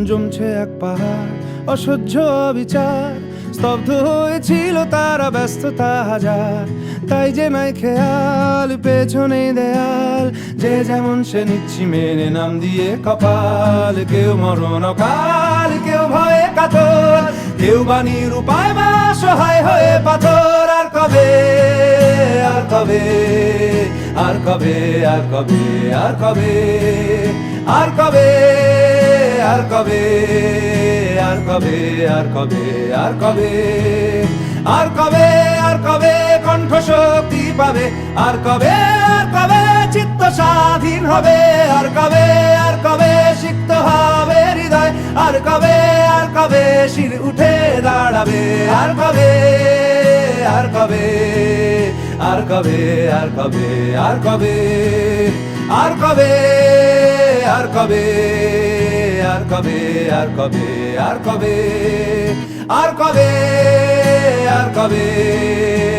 জমছে এক পাহাড় অসহ্য বিচার, স্তব্ধ হয়েছিল তারা ব্যস্ততা হাজার। তাই যে নাই খেয়াল পেছনে দেয়াল, যে যেমন সে নিচ্ছি মেনে নাম দিয়ে কপাল। কেউ মরণ অকাল, কেউ ভয়ে কাতর, কেউ বাণীর উপায় বা সহায় হয়ে পাথর। আর কবে, আর কবে, আর কবে, আর কবে, আর কবে, আর কবে, আর কবে, আর কবে, আর কবে, আর কবে, আর কবে, আর কবে কণ্ঠ শক্তি পাবে? আর কবে, আর কবে চিত্ত স্বাধীন হবে? আর কবে, আর কবে সিক্ত হবে হৃদয়? আর কবে, আর কবে শির উঠে দাঁড়াবে? আর কবে, আর কবে, আর কবে, আর কবে, আর কবে, আর কবে, আর কবে, আর কবে, আর কবে, আর কবে, আর কবে, আর কবে,